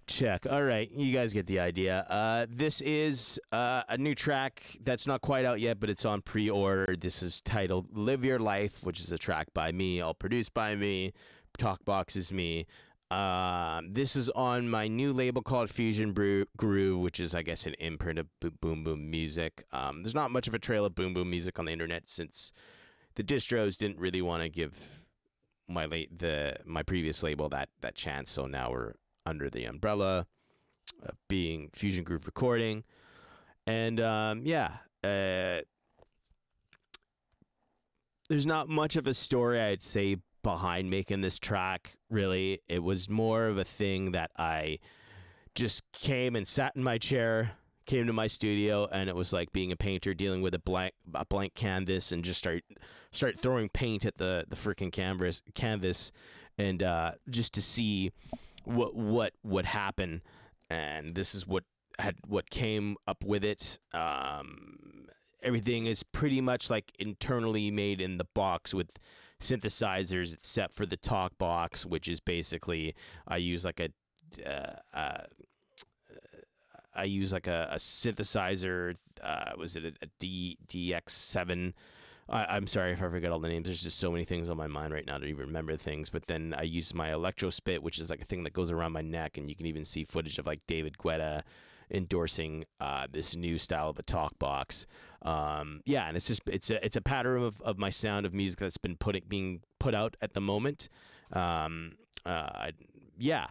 Check. All right, you guys get the idea. This is a new track that's not quite out yet, but it's on pre-order. This is titled Live Your Life, which is a track by me, all produced by me. Talkbox is me. This is on my new label called Fusion Groove, which is, I guess, an imprint of Boom Boom Music. There's not much of a trail of Boom Boom Music on the internet since the distros didn't really want to give my previous label that chance, so now we're under the umbrella of being Fusion Groove Recording. And there's not much of a story, I'd say, behind making this track, really. It was more of a thing that I just came and sat in my chair, came to my studio, and it was like being a painter dealing with a blank canvas, and just start throwing paint at the freaking canvas, and just to see what would happen. And this is what came up with it. Everything is pretty much like internally made in the box with synthesizers, except for the talk box, which is basically I use like a synthesizer. Was it a DX7? I'm sorry if I forget all the names. There's just so many things on my mind right now to even remember things. But then I use my Electro Spit, which is like a thing that goes around my neck, and you can even see footage of like David Guetta endorsing this new style of a talk box. And it's just it's a pattern of my sound of music that's been being put out at the moment. But yeah,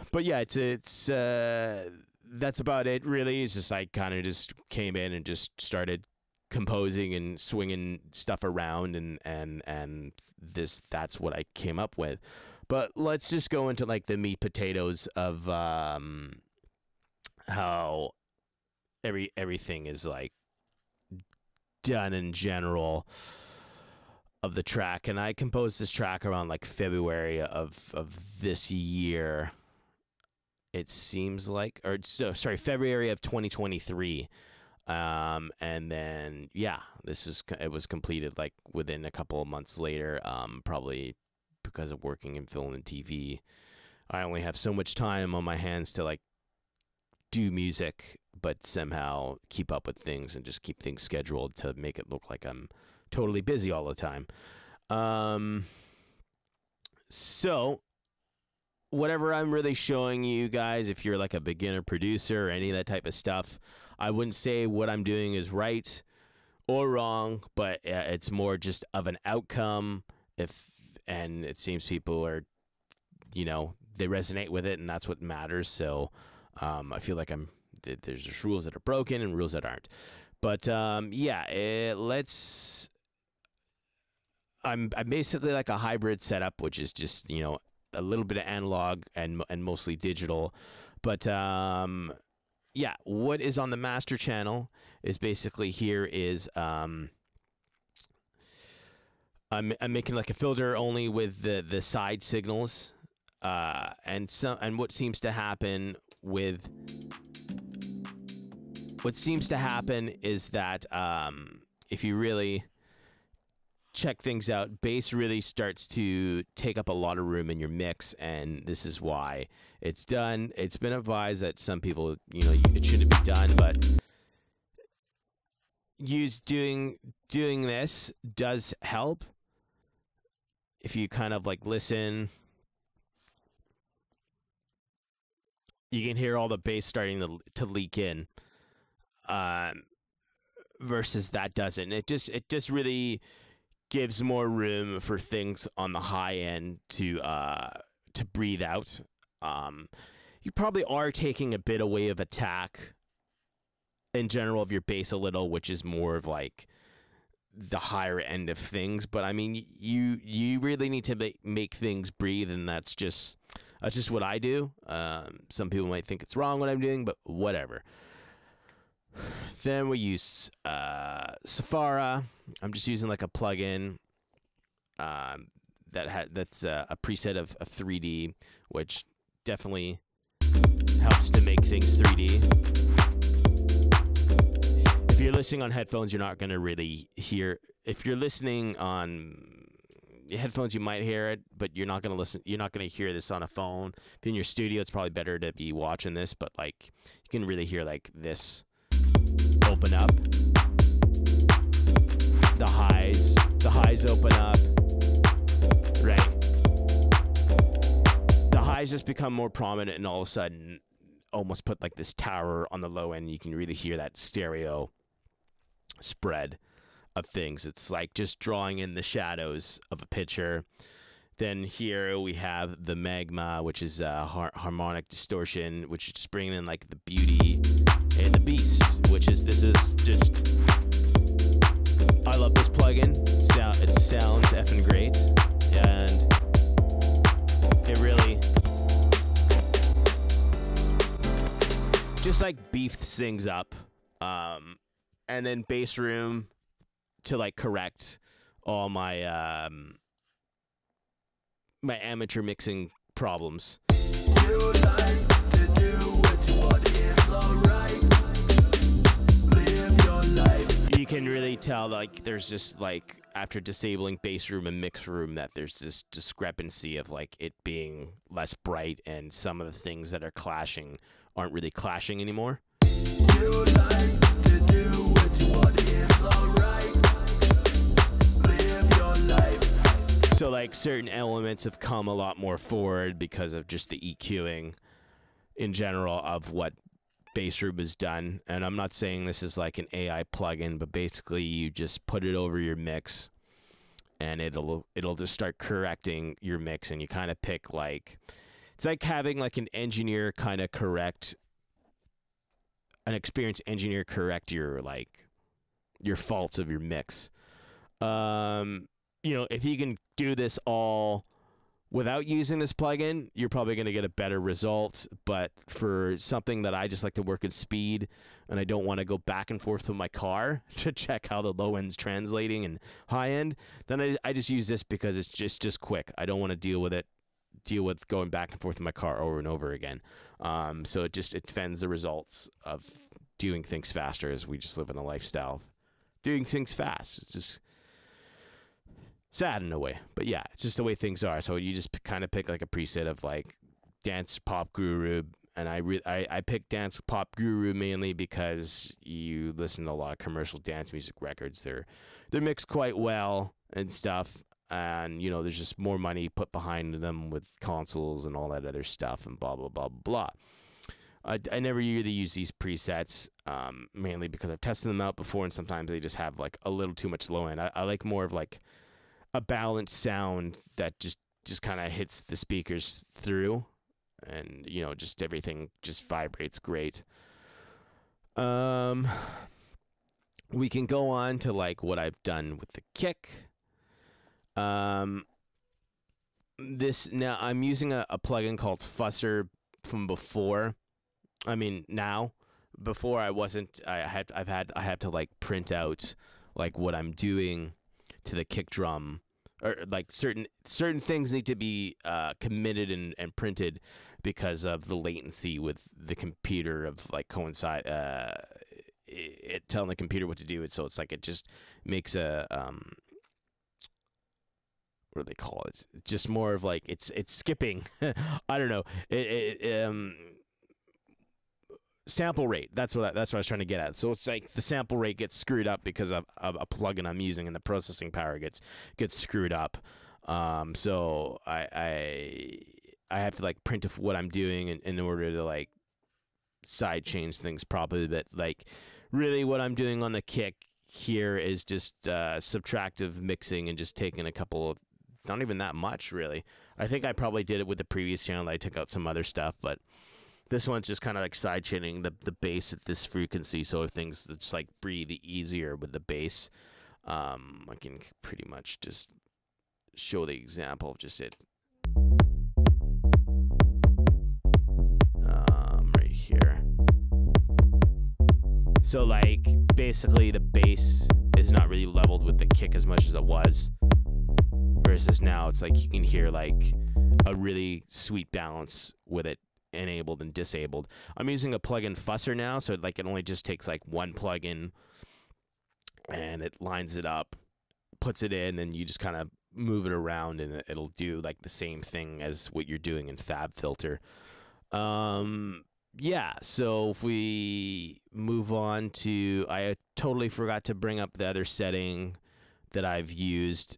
it's that's about it really. It's just I kind of just came in and just started composing and swinging stuff around, and that's what I came up with. But let's just go into like the meat potatoes of how everything is like done in general of the track. And I composed this track around like February of this year, it seems like, or sorry, February of 2023. And then it was completed like within a couple of months later. Probably because of working in film and TV, I only have so much time on my hands to like do music, but somehow keep up with things and just keep things scheduled to make it look like I'm totally busy all the time. So whatever I'm really showing you guys, if you're like a beginner producer or any of that type of stuff, I wouldn't say what I'm doing is right or wrong, but it's more just of an outcome. And it seems people are, they resonate with it, and that's what matters. So I feel like there's just rules that are broken and rules that aren't. But I'm basically like a hybrid setup, which is just a little bit of analog and mostly digital. But what is on the master channel is basically here is I'm making like a filter only with the side signals, and what seems to happen is that if you really check things out, bass really starts to take up a lot of room in your mix, and this is why it's done. It's been advised that some people, it shouldn't be done, but doing this does help. If you kind of like listen, you can hear all the bass starting to leak in, versus that doesn't. It just really gives more room for things on the high end to breathe out. You probably are taking a bit away of attack in general of your bass a little, which is more of like the higher end of things. But I mean, you really need to make things breathe, and that's just what I do. Some people might think it's wrong what I'm doing, but whatever. Then we use Safara. I'm just using like a plugin that's a preset of 3D, which definitely helps to make things 3D. listening on headphones, you're not going to really hear. If you're listening on headphones, you might hear it, but you're not going to listen. You're not going to hear this on a phone. If you're in your studio, it's probably better to be watching this, but like you can really hear like this open up. The highs open up, right? The highs just become more prominent, and all of a sudden almost put like this tower on the low end. You can really hear that stereo spread of things. It's like just drawing in the shadows of a picture. Then here we have the magma, which is harmonic distortion, which is just bringing in like the beauty, and the beast, which is, this is just, I love this plugin. It sounds effing great, and it really just like beefs things up. And then Bass Room to like correct all my my amateur mixing problems. You like to do what is alright. Live your life. You can really tell, like, there's just like, after disabling Bass Room and Mix Room, that there's this discrepancy of like it being less bright, and some of the things that are clashing aren't really clashing anymore. You like to do what is alright. Live your life. So like certain elements have come a lot more forward because of just the EQing in general of what Bass Room has done. And I'm not saying this is like an AI plugin, but basically you just put it over your mix and it'll just start correcting your mix, and you kind of pick like, it's like having like an engineer kind of correct, an experienced engineer correct your like your faults of your mix. You know, if you can do this all without using this plugin, you're probably going to get a better result. But for something that I just like to work at speed, and I don't want to go back and forth with my car to check how the low end's translating and high end, then I just use this because it's just quick. I don't want to deal with going back and forth in my car over and over again. So it fends the results of doing things faster, as we just live in a lifestyle of doing things fast. It's just sad in a way, but yeah, it's just the way things are. So you just kind of pick like a preset of like Dance Pop Guru, and I picked Dance Pop Guru mainly because you listen to a lot of commercial dance music records. They're mixed quite well and stuff. And, you know, there's just more money put behind them with consoles and all that other stuff and blah, blah, blah, blah. I never really use these presets, mainly because I've tested them out before, and sometimes they just have, like, a little too much low end. I like more of, like, a balanced sound that just kind of hits the speakers through. And, you know, just everything just vibrates great. We can go on to, like, what I've done with the kick. Now I'm using a plugin called Fusser from before. I mean, now. Before I wasn't. I have to like print out like what I'm doing to the kick drum, or like certain things need to be committed and printed because of the latency with the computer of like coincide it telling the computer what to do. So it's like it just makes a what do they call it? It's just more of like it's skipping. I don't know. Sample rate. That's what I was trying to get at. So it's like the sample rate gets screwed up because of a plugin I'm using, and the processing power gets screwed up. So I have to like print what I'm doing in order to like side change things properly. But like really what I'm doing on the kick here is just subtractive mixing and just taking a couple of, not even that much really. I think I probably did it with the previous channel. I took out some other stuff, but this one's just kind of like side chaining the bass at this frequency, so things just like breathe easier with the bass. I can pretty much just show the example of just it. Right here. So like basically the bass is not really leveled with the kick as much as it was, versus now it's like you can hear like a really sweet balance with it enabled and disabled. I'm using a plugin Fusser now, so like it only just takes like one plugin and it lines it up, puts it in, and you just kind of move it around, and it'll do like the same thing as what you're doing in FabFilter. Yeah, so if we move on to, I totally forgot to bring up the other setting that I've used,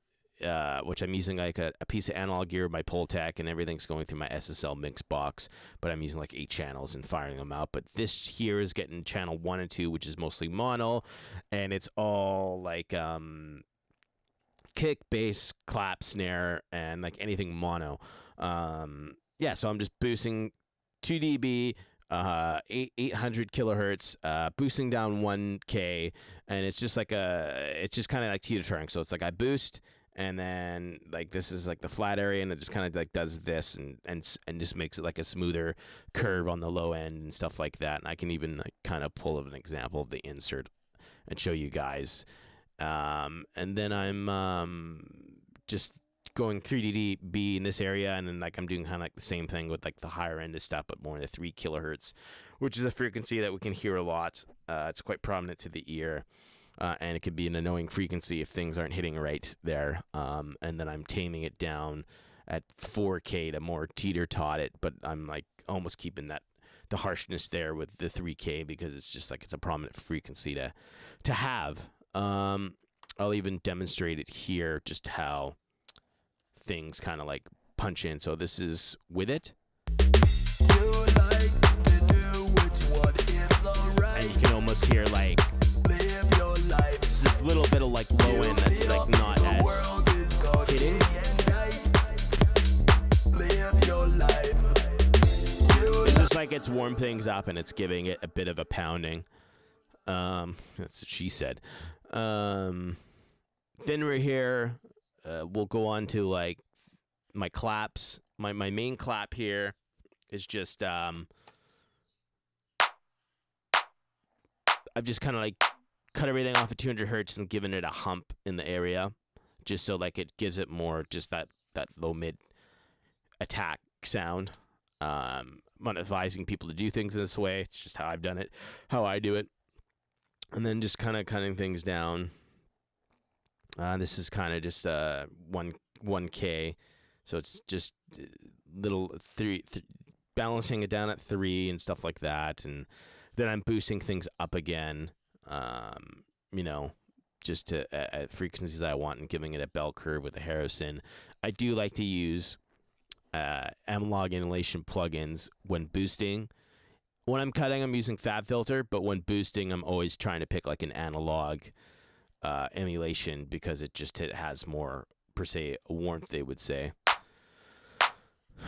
which I'm using like a piece of analog gear, my Pultec, and everything's going through my SSL mix box, but I'm using like 8 channels and firing them out. But this here is getting channel 1 and 2, which is mostly mono, and it's all like kick, bass, clap, snare, and like anything mono. Yeah, so I'm just boosting 2 dB, 800 kilohertz, boosting down 1K, and it's just like it's just kind of like teeter-tottering. So it's like I boost, and then like this is like the flat area, and it just kind of like does this and just makes it like a smoother curve on the low end and stuff like that. And I can even like kind of pull up an example of the insert and show you guys. And then I'm just going 3 dB in this area, and then like I'm doing kind of like the same thing with like the higher end of stuff, but more in the 3 kilohertz, which is a frequency that we can hear a lot. It's quite prominent to the ear, and it could be an annoying frequency if things aren't hitting right there. And then I'm taming it down at 4K to more teeter-tot it, but I'm like almost keeping the harshness there with the 3K, because it's just like it's a prominent frequency to have. I'll even demonstrate it here, just how things kind of like punch in. So this is with it, and you can almost hear like it's this little bit of like low end that's like not as hitting. It's just like it's warmed things up, and it's giving it a bit of a pounding. That's what she said. Then we're here. We'll go on to like my claps. My main clap here is just I've just kind of like cut everything off at 200 hertz and given it a hump in the area, just so like it gives it more just that low mid attack sound. I'm not advising people to do things this way. It's just how I've done it, how I do it. And then just kind of cutting things down. This is kind of just 1K, so it's just little balancing it down at 3 and stuff like that, and then I'm boosting things up again, you know, just to at frequencies that I want, and giving it a bell curve with the Harrison. I do like to use analog emulation plugins when boosting. When I'm cutting, I'm using FabFilter, but when boosting, I'm always trying to pick like an analog emulation, because it has more, per se, warmth, they would say.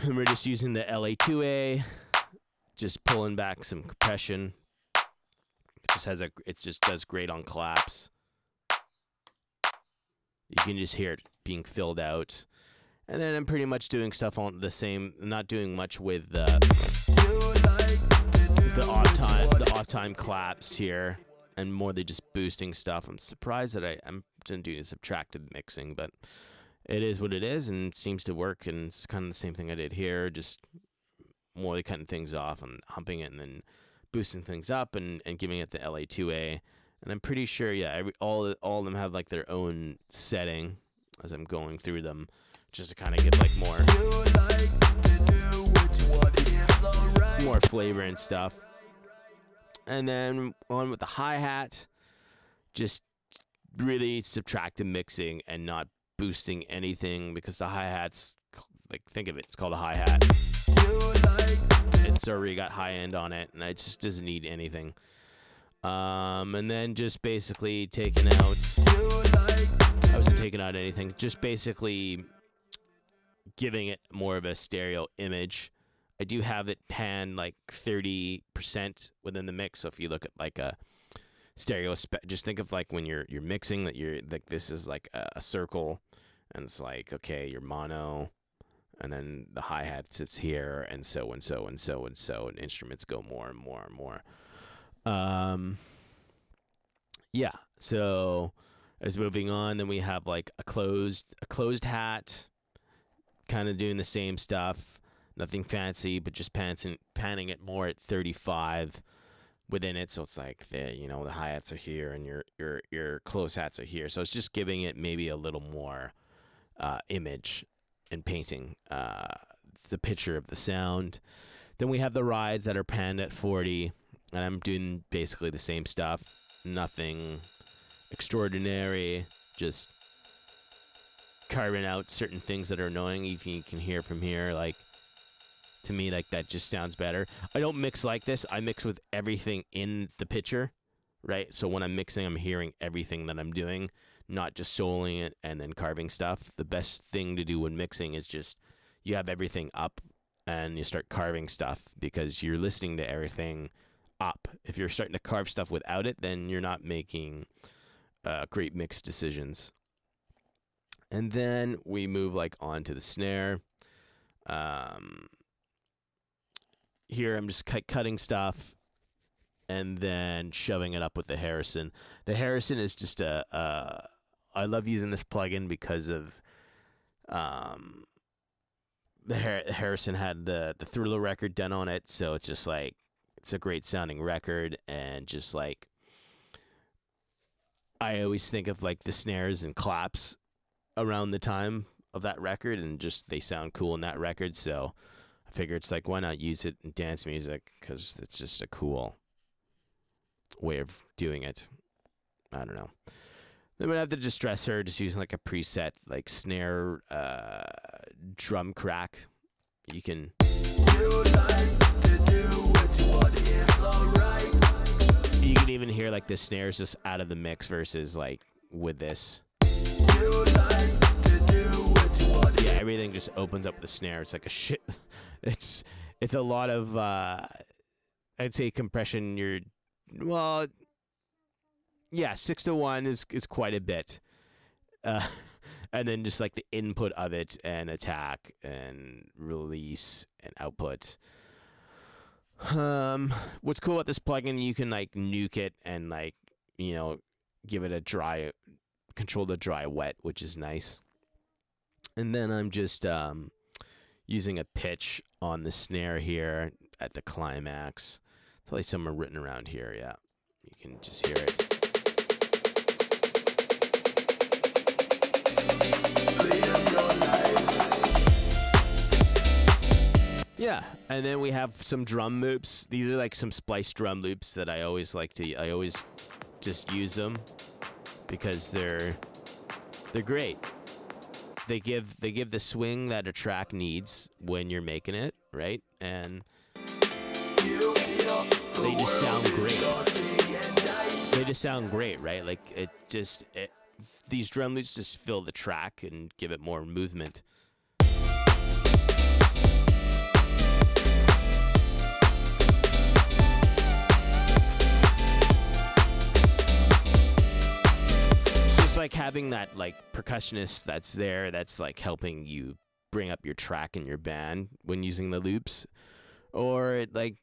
And we're just using the LA2A, just pulling back some compression. It just does great on claps. You can just hear it being filled out. And then I'm pretty much doing stuff on the same, not doing much with the off-time claps here, and more than just boosting stuff. I'm surprised that I'm doing subtractive mixing, but it is what it is, and it seems to work, and it's kind of the same thing I did here, just more like cutting things off and humping it, and then boosting things up, and giving it the LA2A. And I'm pretty sure, yeah, all of them have like their own setting as I'm going through them, just to kind of get like more flavor and stuff. And then on with the hi-hat, just really subtractive mixing and not boosting anything, because the hi-hat's, like, think of it, it's called a hi-hat. It's already got high end on it, and it just doesn't need anything. And then just basically taking out, I wasn't taking out anything, just basically giving it more of a stereo image. I do have it panned like 30% within the mix. So if you look at like a stereo, just think of like when you're mixing, that you're like, this is like a circle, and it's like, okay, your mono, and then the hi-hat sits here, and so and so and so and so, and instruments go more and more and more. Yeah, so as moving on, then we have like a closed hat, kind of doing the same stuff. Nothing fancy, but just panning it more at 35 within it. So it's like the hi-hats are here and your close hats are here. So it's just giving it maybe a little more image and painting the picture of the sound. Then we have the rides that are panned at 40, and I'm doing basically the same stuff. Nothing extraordinary, just carving out certain things that are annoying. You can hear from here, like, to me, like, that just sounds better. I don't mix like this. I mix with everything in the picture, right? So when I'm mixing, I'm hearing everything that I'm doing, not just soloing it and then carving stuff. The best thing to do when mixing is just you have everything up and you start carving stuff because you're listening to everything up. If you're starting to carve stuff without it, then you're not making great mix decisions. And then we move like onto the snare. Here I'm just cutting stuff and then shoving it up with the Harrison. The Harrison is just I love using this plugin because of the Harrison had the Thriller record done on it, so it's just like it's a great sounding record, and just like I always think of like the snares and claps around the time of that record, and just they sound cool in that record. So I figure it's like, why not use it in dance music, because it's just a cool way of doing it. I don't know. Then we have the Distressor, just using like a preset like snare drum crack. You can you can even hear like the snares just out of the mix versus like with this. Yeah, everything just opens up the snare. It's like a shit. It's a lot of I'd say compression. Yeah, 6-to-1 is quite a bit. And then just like the input of it and attack and release and output. What's cool about this plugin, you can like nuke it and like, give it a dry, control the dry wet, which is nice. And then I'm just using a pitch on the snare here at the climax. Probably somewhere written around here, yeah. You can just hear it. Yeah, and then we have some drum loops. These are like some spliced drum loops that I always just use them because they're great. They give the swing that a track needs when you're making it, right? And they just sound great. They just sound great, right? Like these drum loops just fill the track and give it more movement. Like having that like percussionist that's there, that's like helping you bring up your track in your band when using the loops, or like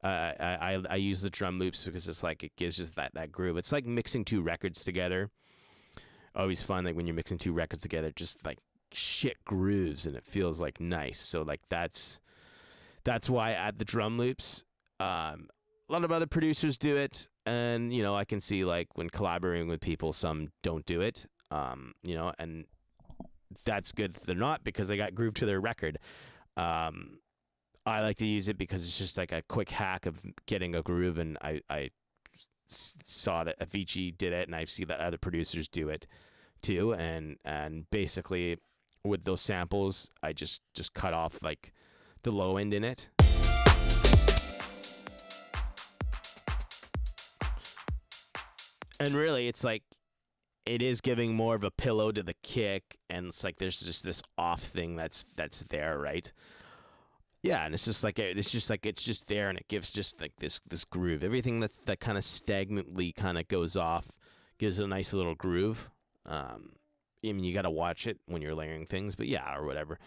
I use the drum loops because it's like it gives just that groove. It's like mixing two records together. I always find like when you're mixing two records together, just like shit grooves and it feels like nice. So like that's why I add the drum loops. A lot of other producers do it. And, I can see, like, when collaborating with people, some don't do it, and that's good that they're not because they got groove to their record. I like to use it because it's just, like, a quick hack of getting a groove, and I saw that Avicii did it, and I see that other producers do it, too, and basically, with those samples, I just cut off, like, the low end in it. And really, it's like, it is giving more of a pillow to the kick, and it's like there's just this off thing that's there, right? Yeah, and it's just there, and it gives just like this groove. Everything that kind of stagnantly kind of goes off gives a nice little groove. I mean, you got to watch it when you're layering things, but yeah, or whatever.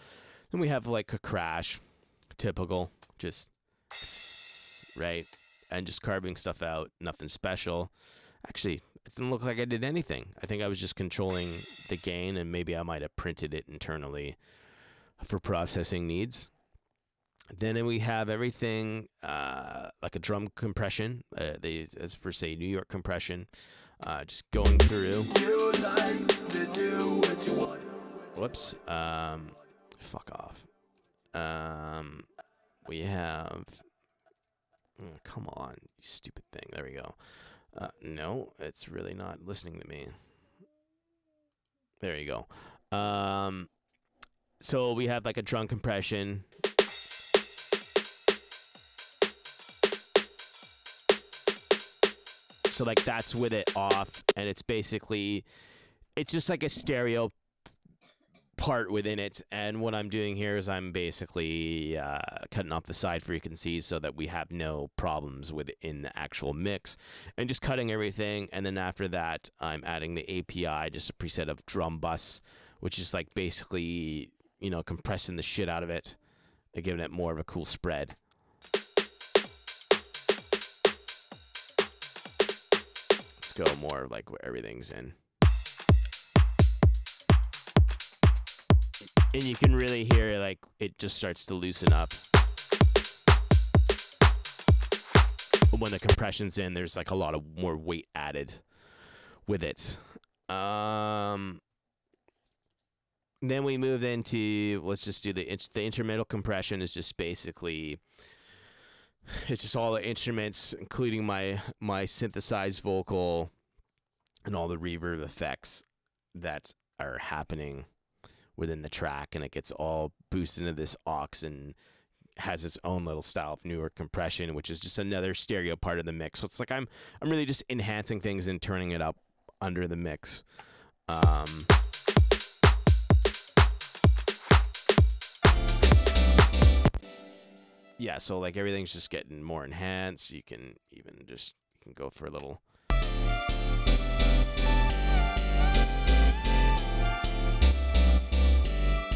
Then we have like a crash, typical, just right, and just carving stuff out, nothing special. Actually, it didn't look like I did anything. I think I was just controlling the gain, and maybe I might have printed it internally for processing needs. Then we have everything like a drum compression. They, as per se, New York compression. Just going through. Whoops. Fuck off. We have. Come on, you stupid thing. There we go. No, it's really not listening to me. There you go. So we have like a drum compression. So like that's with it off, and it's basically, it's just like a stereo part within it. And what I'm doing here is I'm basically cutting off the side frequencies so that we have no problems within the actual mix, and just cutting everything. And then after that, I'm adding the API, just a preset of drum bus, which is like basically, you know, compressing the shit out of it and giving it more of a cool spread. Let's go more like where everything's in. And you can really hear like it just starts to loosen up. When the compression's in, there's like a lot of more weight added with it. Then we move into, let's just do the intermittent compression is just basically, it's just all the instruments, including my synthesized vocal and all the reverb effects that are happening within the track, and it gets all boosted into this aux and has its own little style of New York compression, which is just another stereo part of the mix. So it's like I'm really just enhancing things and turning it up under the mix. Yeah, so like everything's just getting more enhanced. You can even just, you can go for a little.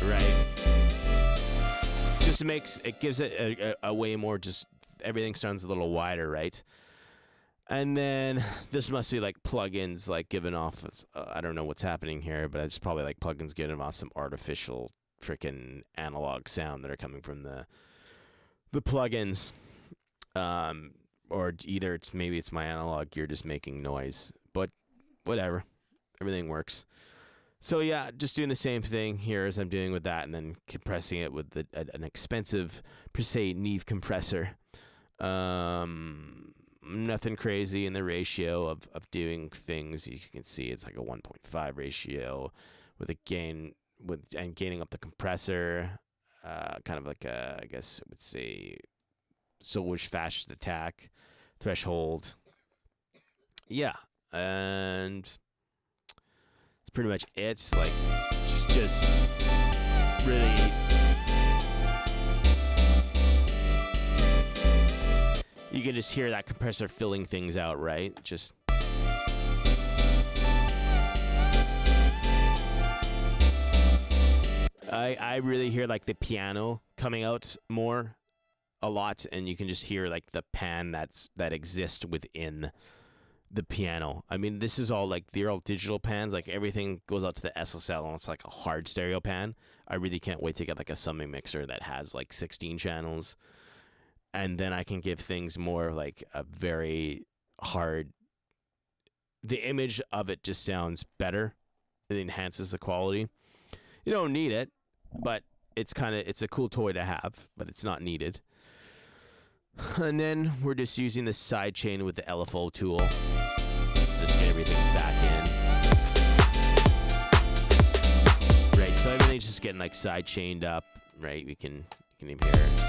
Right. Just makes, it gives it a way more, just everything sounds a little wider, right? And then this must be like plugins, like giving off, I don't know what's happening here, but it's probably like plugins giving off some artificial freaking analog sound that are coming from the plugins. Or either it's, maybe it's my analog gear just making noise, but whatever, everything works. So yeah, just doing the same thing here as I'm doing with that, and then compressing it with an expensive per se Neve compressor. Nothing crazy in the ratio of doing things. You can see it's like a 1.5 ratio with a gain and gaining up the compressor. Kind of like a, I guess I would say, so which fastest attack threshold. Yeah, and that's pretty much it. Like, just really. You can just hear that compressor filling things out, right? Just. I really hear like the piano coming out more a lot, and you can just hear like the pan that exists within the piano. I mean, this is all like, they're all digital pans. Like everything goes out to the SSL, and it's like a hard stereo pan. I really can't wait to get like a summing mixer that has like 16 channels, and then I can give things more like a very hard. The image of it just sounds better. It enhances the quality. You don't need it, but it's a cool toy to have, but it's not needed. And then we're just using the side chain with the LFO tool. Let's just get everything back in. Right, so everything's just getting like side chained up, right? You can even hear it.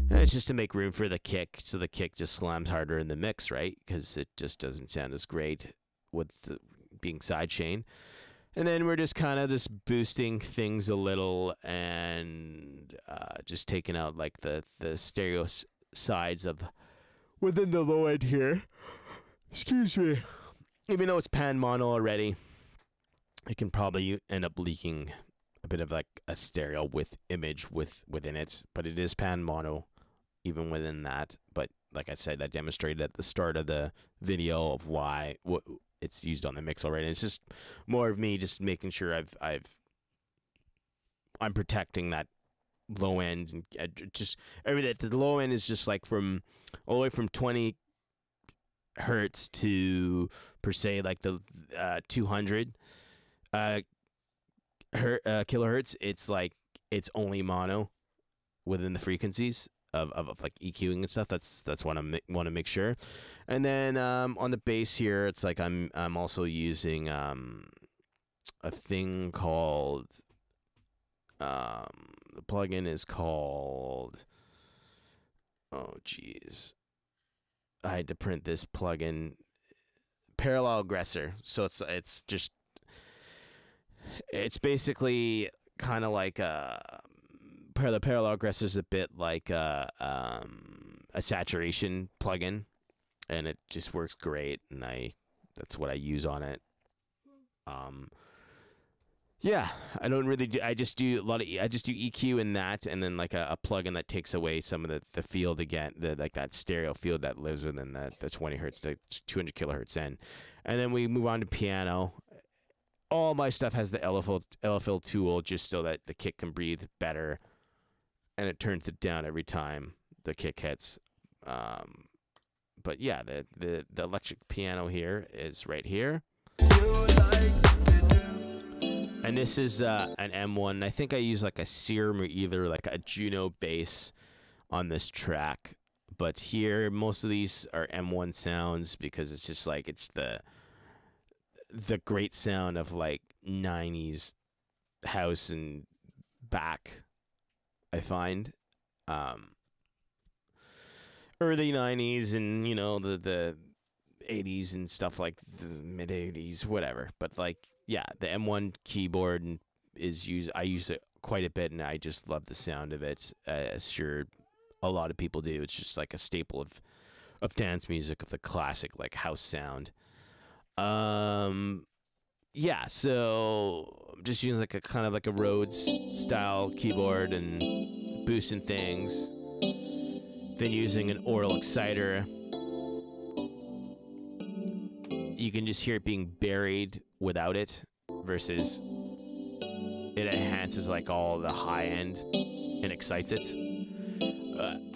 And it's just to make room for the kick, so the kick just slams harder in the mix, right? Because it just doesn't sound as great with being side chain. And then we're just kind of just boosting things a little, and just taking out like the stereo sides of within the low end here. Excuse me. Even though it's pan mono already, it can probably end up leaking a bit of like a stereo with image within it, but it is pan mono even within that. But like I said, I demonstrated at the start of the video of why it's used on the mix already. It's just more of me just making sure I've I'm protecting that low end, and just everything. The low end is just like from all the way from 20 hertz to per se like the 200 kilohertz. It's like it's only mono within the frequencies of like EQing and stuff. That's what I want to make sure. And then on the bass here, it's like I'm also using a thing called the plugin is called, oh geez, I had to print this plugin, Parallel Aggressor. So it's basically kind of like the Parallel Aggressor is a bit like a saturation plugin, and it just works great, and that's what I use on it. Yeah, I don't really do. I just do EQ in that, and then like a plugin that takes away some of the field again, like that stereo field that lives within the 20 hertz to 200 kilohertz end. And then we move on to piano. All my stuff has the LFL tool just so that the kick can breathe better, and it turns it down every time the kick hits. But yeah, the electric piano here is right here. And this is an M1. I think I use like a Serum or either like a Juno bass on this track. But here, most of these are M1 sounds because it's just like it's the great sound of like 90s house and back, I find. Early 90s and, you know, the 80s and stuff, like the mid 80s, whatever. But like, yeah, the M1 keyboard is used. I use it quite a bit, and I just love the sound of it. Sure, a lot of people do. It's just like a staple of dance music, of the classic like house sound. Yeah, so I'm just using like a kind of like a Rhodes style keyboard and boosting things. Then using an Aural Exciter. You can just hear it being buried without it, versus it enhances like all the high end and excites it.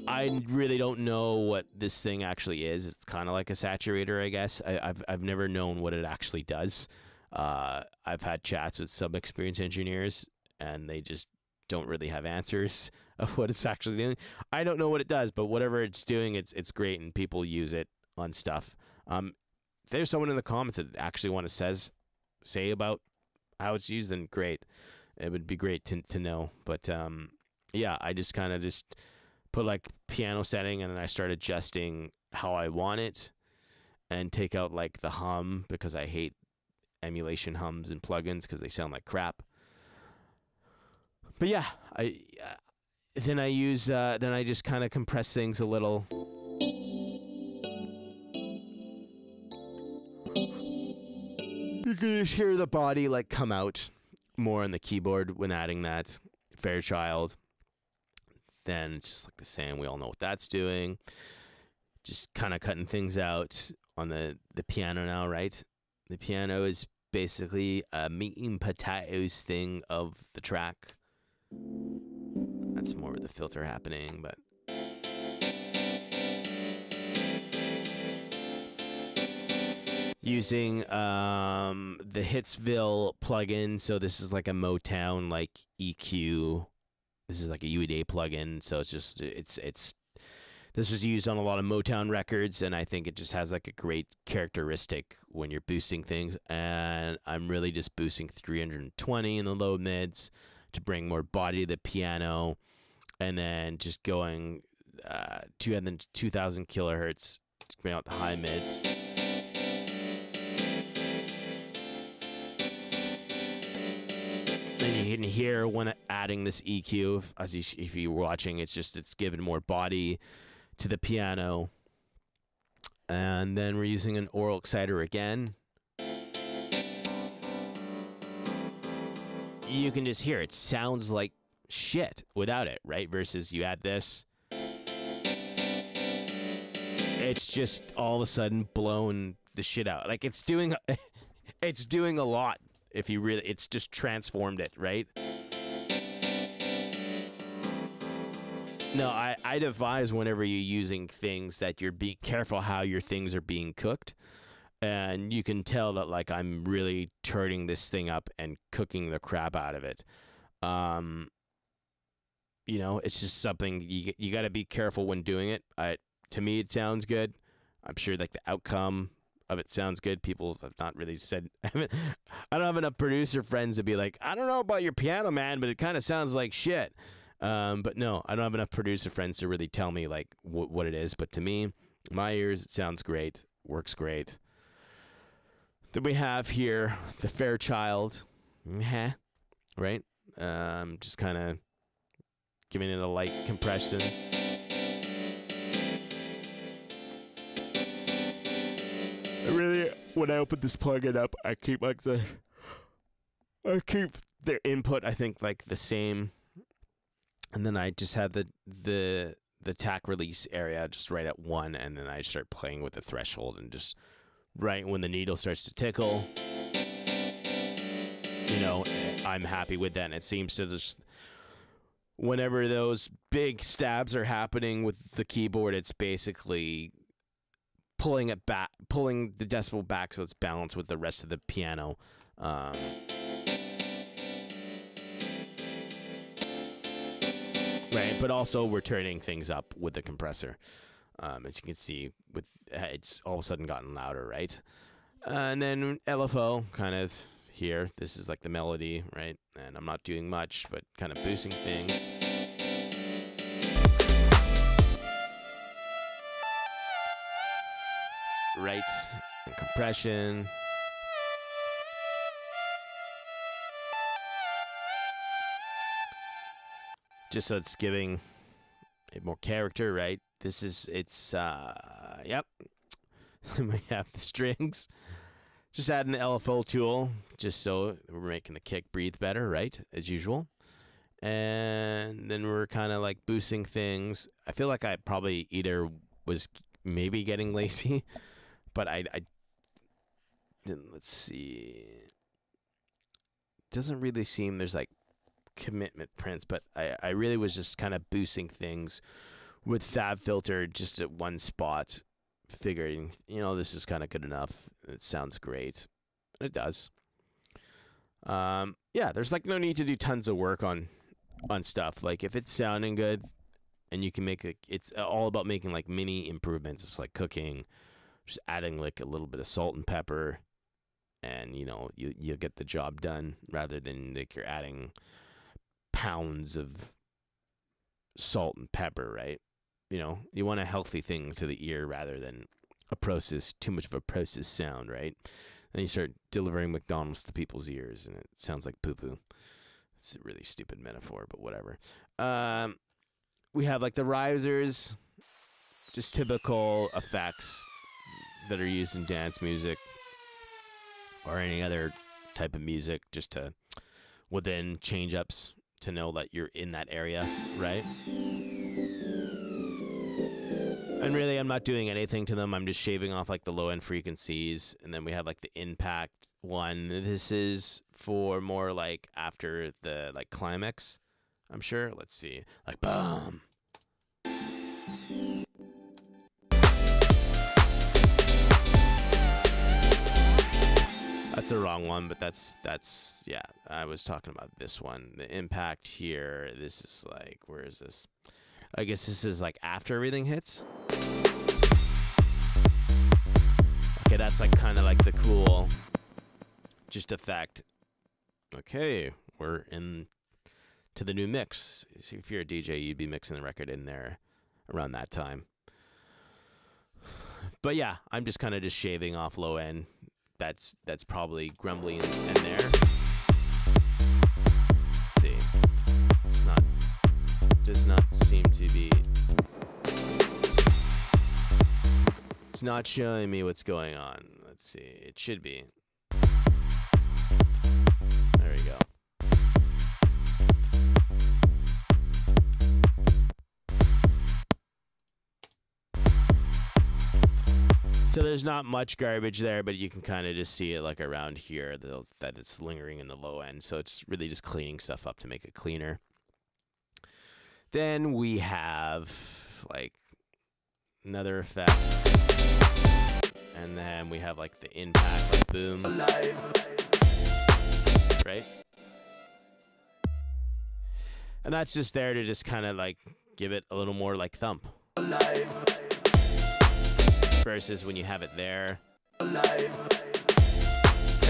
I really don't know what this thing actually is. It's kind of like a saturator, I guess. I've never known what it actually does. I've had chats with some experienced engineers, and they just don't really have answers of what it's actually doing. I don't know what it does, but whatever it's doing, it's great, and people use it on stuff. If there's someone in the comments that actually want to say about how it's used, then great. It would be great to know. But yeah, I just kind of just put like piano setting, and then I start adjusting how I want it, and take out like the hum, because I hate emulation hums and plugins because they sound like crap. But yeah, then I just kind of compress things a little. You can just hear the body like come out more on the keyboard when adding that Fairchild. Then it's just like the same. We all know what that's doing. Just kind of cutting things out on the piano now, right? The piano is basically a meat and potatoes thing of the track. That's more with the filter happening, but using the Hitsville plugin. So this is like a Motown like EQ. This is like a UED plugin. So this was used on a lot of Motown records, and I think it just has like a great characteristic when you're boosting things. And I'm really just boosting 320 in the low mids to bring more body to the piano, and then just going 2,000 kilohertz to bring out the high mids. And you can hear when adding this EQ, if you're watching, it's giving more body to the piano. And then we're using an Aural Exciter again. You can just hear it sounds like shit without it, right? Versus you add this, it's just all of a sudden blown the shit out. Like it's doing a lot. If you really, it's just transformed it, right? No, I'd advise whenever you're using things that you're be careful how your things are being cooked. And you can tell that like I'm really turning this thing up and cooking the crap out of it. Um, it's just something you got to be careful when doing it. To me, it sounds good. I'm sure like the outcome of it sounds good. People have not really said. I don't have enough producer friends to be like, I don't know about your piano, man, but it kind of sounds like shit. But no, I don't have enough producer friends to really tell me like what it is. But to me, my ears, it sounds great, works great. Then we have here the Fairchild, right? Just kind of giving it a light compression. Really, when I open this plugin up, I keep their input, I think, like the same. And then I just have the tack release area just right at 1, and then I start playing with the threshold, and just right when the needle starts to tickle, I'm happy with that. And it seems to just, whenever those big stabs are happening with the keyboard, it's basically pulling it back, pulling the decibel back so it's balanced with the rest of the piano. Right, but also we're turning things up with the compressor. As you can see, it's all of a sudden gotten louder, right? And then LFO, kind of here. This is like the melody, right? And I'm not doing much, but kind of boosting things. Right, and compression. Just so it's giving it more character, right? Yep. We have the strings. Just add an LFO tool, just so we're making the kick breathe better, right? As usual. And then we're kind of like boosting things. I feel like I probably either was maybe getting lazy, but I didn't. Let's see. Doesn't really seem there's like commitment prints, but I really was just kind of boosting things with FabFilter just at one spot, figuring, this is kind of good enough. It sounds great. It does. There's like no need to do tons of work on stuff. Like if it's sounding good and you can it's all about making like mini improvements. It's like cooking, just adding like a little bit of salt and pepper, and you'll get the job done, rather than like you're adding pounds of salt and pepper, right? You want a healthy thing to the ear rather than too much of a processed sound, right? Then you start delivering McDonald's to people's ears, and it sounds like poo-poo. It's a really stupid metaphor, but whatever. We have like the risers, just typical effects that are used in dance music or any other type of music, just to within change-ups to know that you're in that area, right? And really, I'm not doing anything to them. I'm just shaving off like the low-end frequencies. And then we have like the impact one. This is for more like after the like climax, I'm sure. Let's see. Like, boom. That's the wrong one, but that's yeah, I was talking about this one. The impact here, this is like, where is this? I guess this is like after everything hits. Okay, that's like kind of like the cool just effect. Okay, we're in to the new mix. See, if you're a DJ, you'd be mixing the record in there around that time. But yeah, I'm just kind of just shaving off low end. That's probably grumbly in there. Let's see. Does not seem to be. It's not showing me what's going on. Let's see. It should be. There we go. So there's not much garbage there, but you can kind of just see it like around here that it's lingering in the low end. So it's really just cleaning stuff up to make it cleaner. Then we have like another effect, and then we have like the impact, like boom, right? And that's just there to just kind of like give it a little more like thump. Versus when you have it there,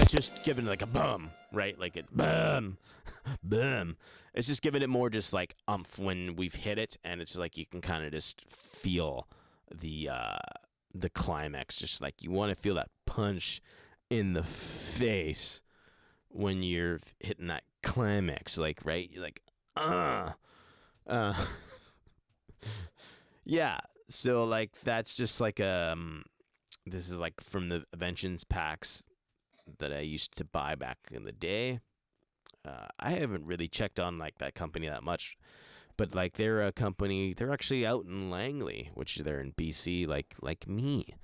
it's just giving it like a boom, right? Like it boom, boom. It's just giving it more just like when we've hit it, and it's like you can kind of just feel the climax. Just like you want to feel that punch in the face when you're hitting that climax, like, right? You're like, yeah. So like that's just like this is like from the Inventions packs that I used to buy back in the day. I haven't really checked on like that company that much, but like they're a company. They're actually out in Langley, which they're in BC, like me.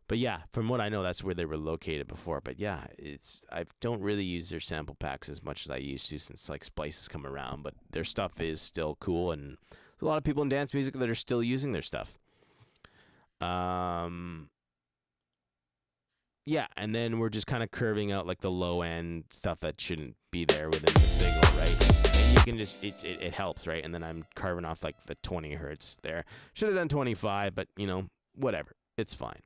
But yeah, from what I know, that's where they were located before. But yeah, I don't really use their sample packs as much as I used to since like Splice has come around. But their stuff is still cool, and there's a lot of people in dance music that are still using their stuff. Yeah, and then we're just kind of curving out like the low end stuff that shouldn't be there within the signal, right? And you can just it helps, right? And then I'm carving off like the 20 hertz there. Should have done 25, but you know, whatever, it's fine.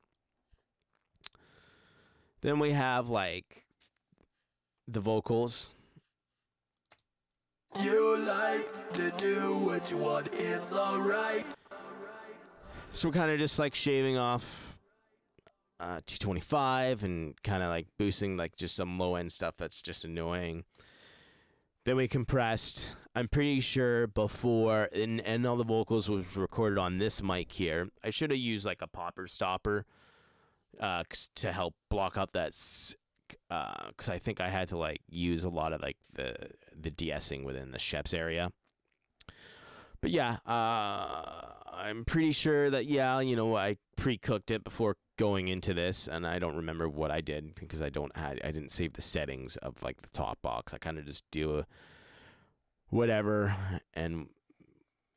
Then we have like the vocals. You like to do what you want, it's alright. So we're kind of just like shaving off 225 and kind of like boosting like just some low end stuff that's just annoying. Then we compressed. I'm pretty sure before, and all the vocals was recorded on this mic here. I should have used like a popper stopper to help block out that, because I think I had to like use a lot of like the de-essing within the Sheps area. But yeah, I'm pretty sure that, yeah, you know, I pre-cooked it before going into this, and I don't remember what I did because I didn't save the settings of like the top box. I kind of just do whatever and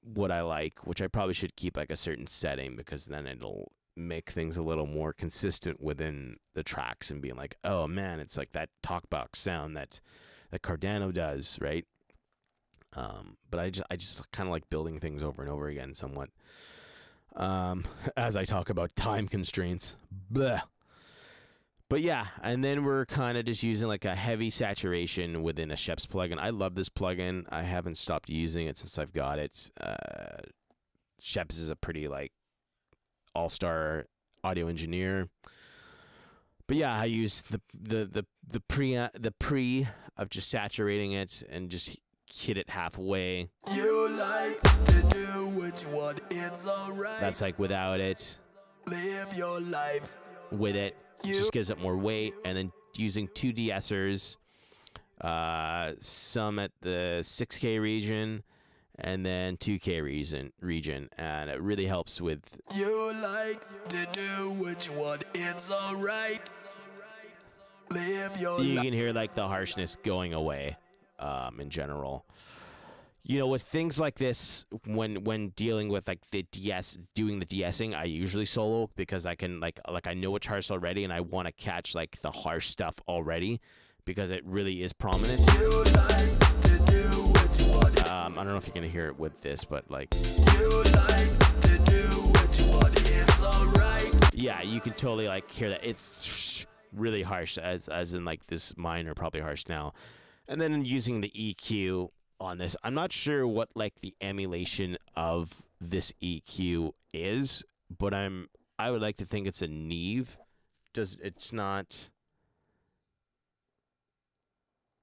what I like, which I probably should keep like a certain setting because then it'll make things a little more consistent within the tracks and being like, oh man, it's like that talk box sound that Cardano does, right? But I just kind of like building things over and over again somewhat. As I talk about time constraints. Bleh. But yeah, and then we're kind of just using like a heavy saturation within a Sheps plugin. I love this plugin. I haven't stopped using it since I've got it. Sheps is a pretty like all-star audio engineer. But yeah, I use the pre of just saturating it and just hit it halfway. You like to do what you want, it's alright. That's like without it. Live your life. With it, just gives it more weight. And then using two de-essers, some at the 6K region and then 2K region, and it really helps with. You like to do what you want, it's alright. Live your life. You can hear like the harshness going away. In general, you know, with things like this, when dealing with like doing the de-essing, I usually solo because I can like I know it's harsh already, and I want to catch like the harsh stuff already because it really is prominent. You like to do what you want. I don't know if you're gonna hear it with this, but like. You like to do what you want. It's alright. Yeah, you can totally like hear that. It's really harsh, as in like this minor probably harsh now. And then using the EQ on this, I'm not sure what like the emulation of this EQ is, but I would like to think it's a Neve. It's not.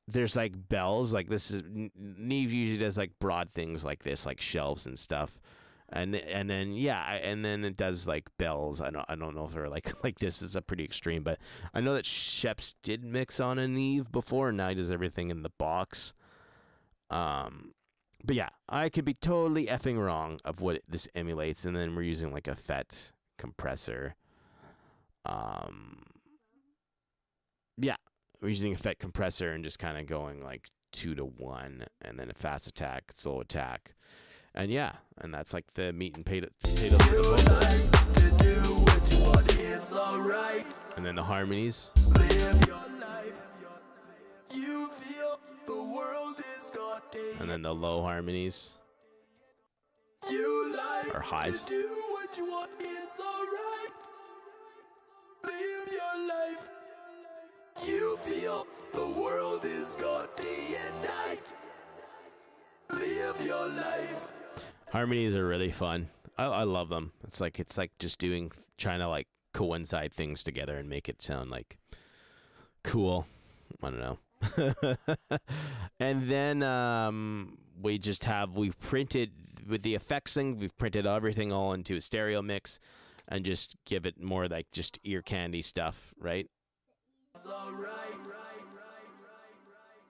There's like bells, like this is Neve usually does like broad things like this, like shelves and stuff, and then yeah, and then it does like bells. I don't know if they're like this is a pretty extreme, but I know that Sheps did mix on a Neve before, and now he does everything in the box. But yeah, I could be totally effing wrong of what this emulates, and then we're using like a FET compressor. Yeah, we're using a FET compressor and just kind of going like 2 to 1, and then a fast attack, slow attack. And yeah, and that's like the meat and potatoes of the vocals. To do what you want, it's alright. And then the harmonies. Live your life. You feel the world is got And then the low harmonies. You like Or highs. to do what you want, it's alright. Live your life. You feel the world is got day and night. Live your life. Harmonies are really fun. I love them. It's like just trying to like coincide things together and make it sound like cool. I don't know. And then we've printed with the effects thing, we've printed everything all into a stereo mix and just give it more like just ear candy stuff, right? It's alright.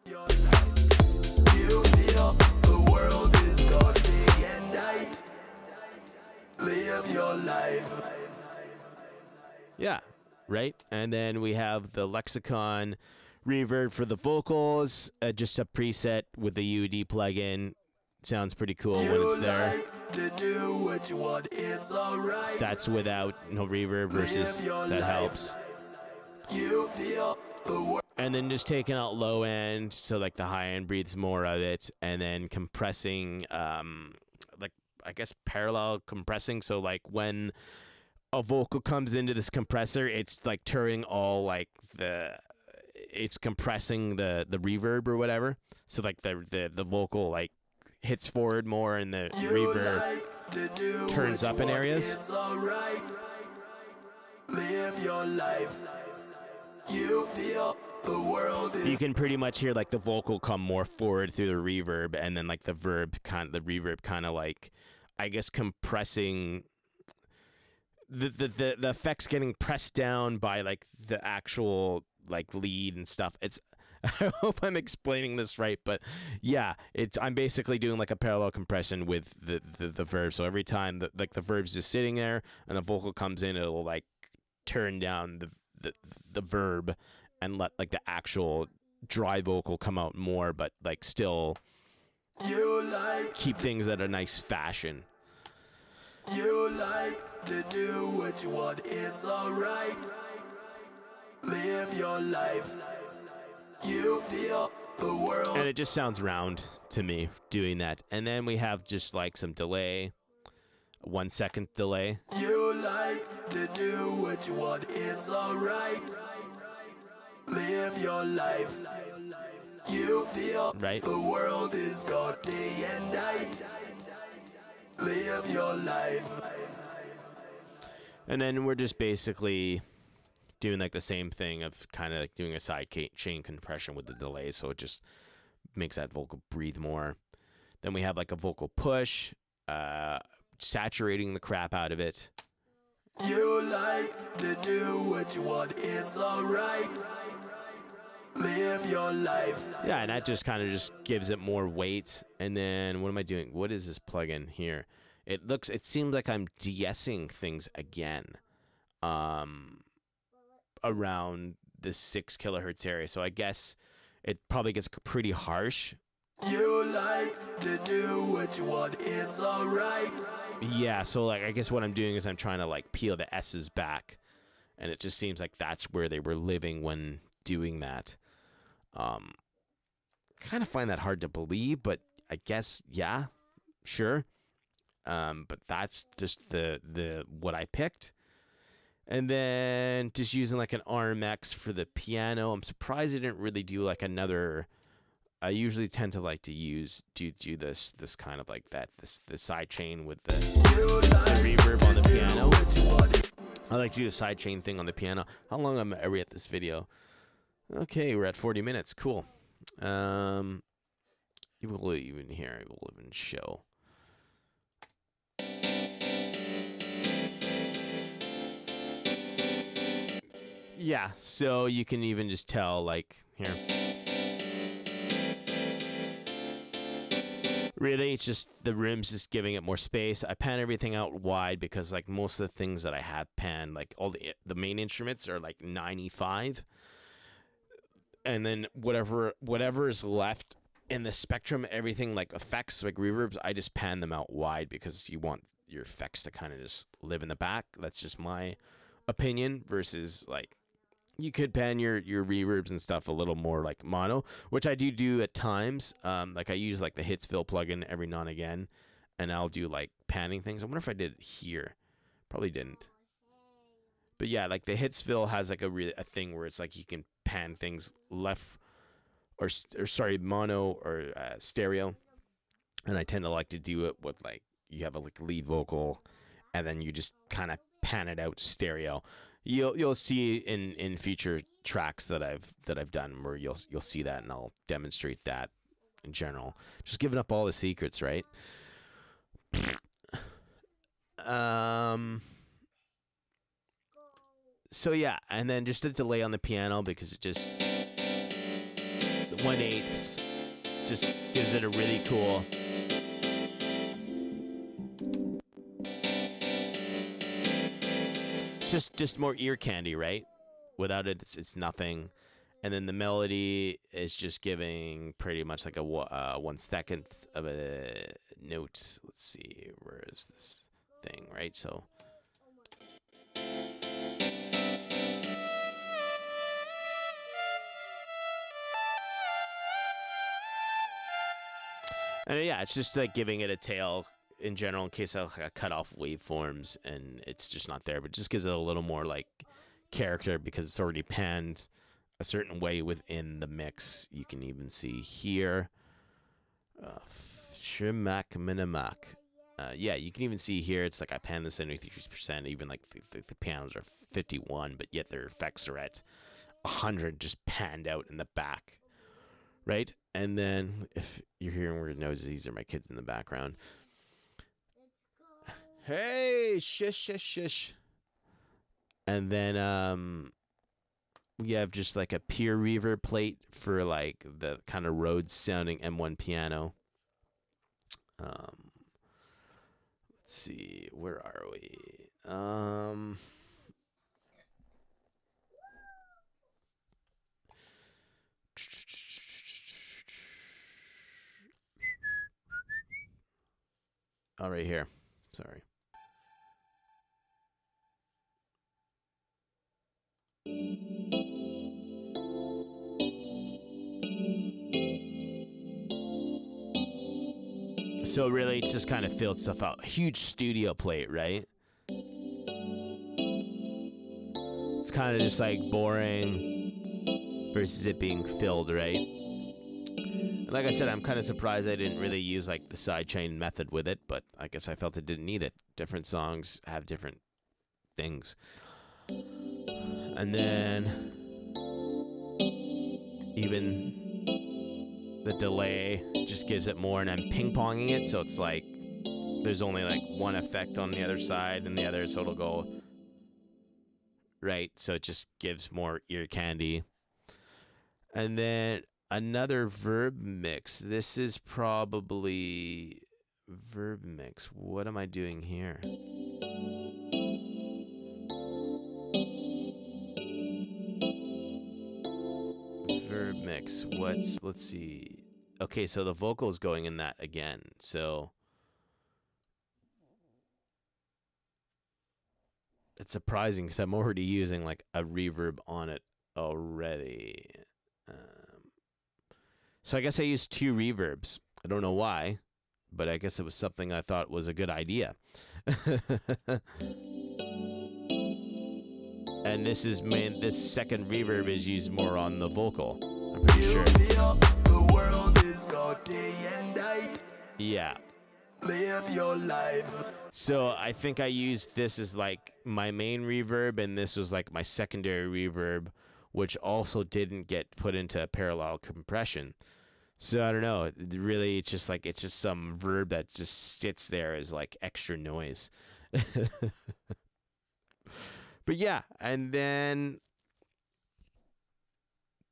Your life. You feel the world is got day and night. Live your life. Yeah, right? And then we have the Lexicon reverb for the vocals, just a preset with the UD plugin. Sounds pretty cool when it's there. Like to do what you want, it's alright. That's without no reverb versus that helps. You feel the world. And then just taking out low end, so like the high end breathes more of it, and then compressing, like I guess parallel compressing. So like when a vocal comes into this compressor, it's like turning all like it's compressing the reverb or whatever. So like the vocal like hits forward more, and the reverb like turns up in areas. It's alright. Live your life. You feel the world is. You can pretty much hear like the vocal come more forward through the reverb, and then like the reverb kind of like, I guess, compressing the effects getting pressed down by like the actual like lead and stuff. It's I hope I'm explaining this right, but yeah, I'm basically doing like a parallel compression with the verb. So every time the verb's just sitting there and the vocal comes in, it'll like turn down the verb and let like the actual dry vocal come out more, but like still You like. keep things at a nice fashion. You like to do what you want, it's alright. Live your life. You feel the world. And it just sounds round to me doing that. And then we have just like some delay, 1 second delay. You like to do what you want, it's alright. Live your life. You feel Right. the world is got day and night. Live your life. And then we're just basically doing like the same thing of kind of like doing a side chain compression with the delay, so it just makes that vocal breathe more. Then we have like a vocal push, saturating the crap out of it. You like to do what you want, it's alright. Live your life. Yeah, and that just kind of just gives it more weight. And then what am I doing? What is this plugin here? It seems like I'm de-essing things again, around the 6 kilohertz area. So I guess it probably gets pretty harsh. You like to do what you want, it's alright. Yeah, so like I guess what I'm doing is I'm trying to like peel the S's back, and it just seems like that's where they were living when doing that. Kind of find that hard to believe, but I guess yeah, sure. But that's just the what I picked. And then just using like an RMX for the piano. I'm surprised I didn't really do like another. I usually tend to like to do this kind of like the side chain with the reverb on the piano. I like to do a side chain thing on the piano. How long are we at this video? Okay, we're at 40 minutes. Cool. You will even hear. It will even show. Yeah, so you can even just tell, like, here. Really, it's just the room's just giving it more space. I pan everything out wide because, like, most of the things that I have panned, like, all the main instruments are, like, 95. And then whatever is left in the spectrum, everything like effects, like reverbs, I just pan them out wide because you want your effects to kind of just live in the back. That's just my opinion versus like you could pan your reverbs and stuff a little more like mono, which I do at times. Like I use like the Hitsville plugin every now and again, and I'll do like panning things. I wonder if I did it here. Probably didn't. But yeah, like the Hitsville has like a thing where it's like you can pan things left or sorry, mono or stereo, and I tend to like to do it with like you have a like lead vocal, and then you just kind of pan it out stereo. You'll see in future tracks that I've done where you'll see that, and I'll demonstrate that in general. Just giving up all the secrets, right? So yeah, and then just a delay on the piano because it just the 1/8 just gives it a really cool. It's just more ear candy, right? Without it, it's nothing. And then the melody is just giving pretty much like a 1 second of a note. Let's see, where is this thing, right? So. And yeah, it's just like giving it a tail in general in case I cut off waveforms and it's just not there, but it just gives it a little more like character because it's already panned a certain way within the mix. You can even see here. Shimak Minimak. Yeah, you can even see here it's like I pan this 73%, even like the pianos are 51, but yet their effects are at 100 just panned out in the back. Right? And then if you're hearing weird noises, these are my kids in the background. Hey, shush, shush, shush. And then we have just like a pure reverb plate for like the kind of Rhodes sounding M1 piano. Let's see, where are we? Oh, right here. Sorry. So really, it's just kind of filled stuff out. Huge studio plate, right? It's kind of just like boring versus it being filled, right? And like I said, I'm kind of surprised I didn't really use like the sidechain method with it, but I guess I felt it didn't need it. Different songs have different things. And then even the delay just gives it more, and I'm ping-ponging it, so it's like there's only like one effect on the other side and the other, so it'll go right, so it just gives more ear candy. And then another verb mix. This is probably verb mix. What am I doing here? Verb mix. Let's see. Okay, so the vocal is going in that again. So it's surprising because I'm already using like a reverb on it already. So I guess I used 2 reverbs. I don't know why, but I guess it was something I thought was a good idea. And this second reverb is used more on the vocal, I'm pretty sure. The world is got day and night. Yeah. Live your life. So I think I used this as like my main reverb, and this was like my secondary reverb, which also didn't get put into parallel compression. So I don't know. Really, it's just some verb that just sits there as like extra noise. But yeah, and then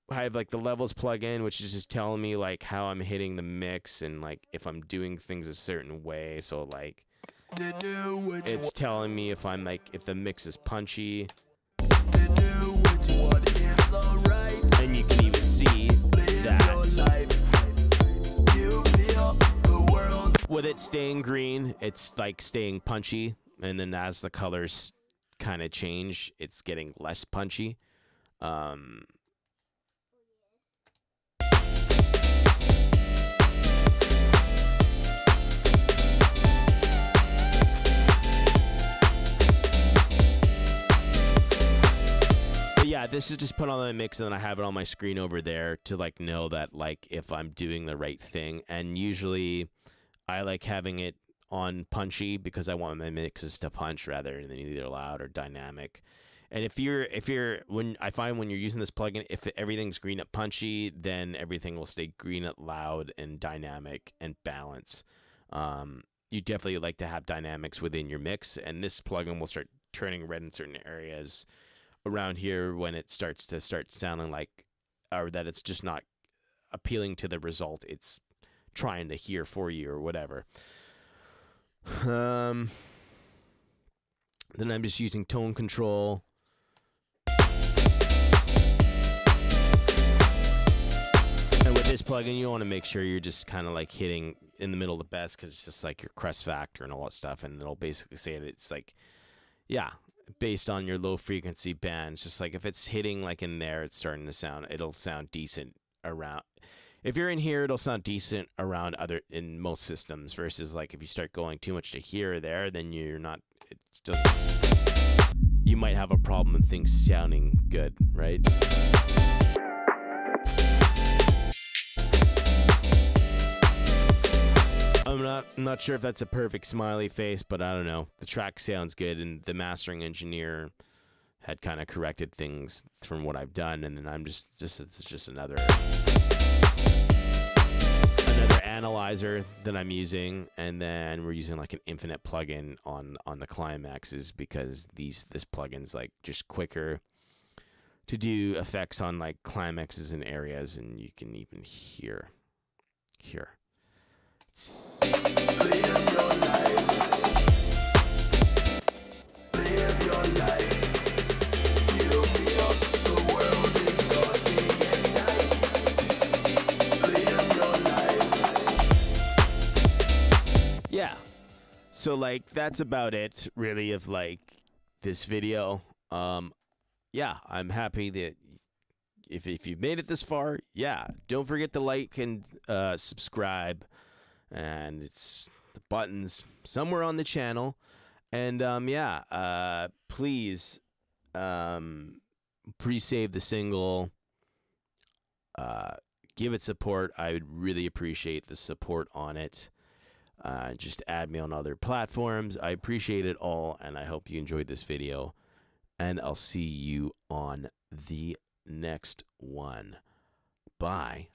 I have like the levels plugin, which is just telling me like how I'm hitting the mix and like if I'm doing things a certain way. So like it's telling me if the mix is punchy. And you can even see that with it staying green, it's like staying punchy, and then as the colors kind of change, it's getting less punchy. Yeah, this is just put on the mix, and then I have it on my screen over there to like know that like if I'm doing the right thing. And usually I like having it on punchy because I want my mixes to punch rather than either loud or dynamic. And if you're when I find when you're using this plugin, if everything's green at punchy, then everything will stay green at loud and dynamic and balance. You definitely like to have dynamics within your mix, and this plugin will start turning red in certain areas around here when it starts sounding like, or that it's just not appealing to the result it's trying to hear for you or whatever. Then I'm just using tone control. And with this plugin, you want to make sure you're just kind of like hitting in the middle of the best, because it's just like your crest factor and all that stuff, and it'll basically say that it's like, yeah, based on your low frequency band. It's just like if it's hitting like in there, it's starting to sound, it'll sound decent around. If you're in here, it'll sound decent around in most systems, versus like if you start going too much to here or there, then you're not, it's just, you might have a problem with things sounding good, right? I'm not sure if that's a perfect smiley face, but I don't know. The track sounds good, and the mastering engineer had kind of corrected things from what I've done, and then I'm just it's just another analyzer that I'm using, and then we're using like an infinite plugin on the climaxes, because this plugin's like just quicker to do effects on like climaxes and areas, and you can even hear here. Live your life. Live your life. You feel the world is going at night. Live your life. Yeah. So like that's about it really of like this video. Yeah, I'm happy that if you've made it this far, yeah, don't forget to like and subscribe. And it's the buttons somewhere on the channel, and yeah, please pre-save the single, give it support. I would really appreciate the support on it. Just add me on other platforms. I appreciate it all, and I hope you enjoyed this video, and I'll see you on the next one. Bye.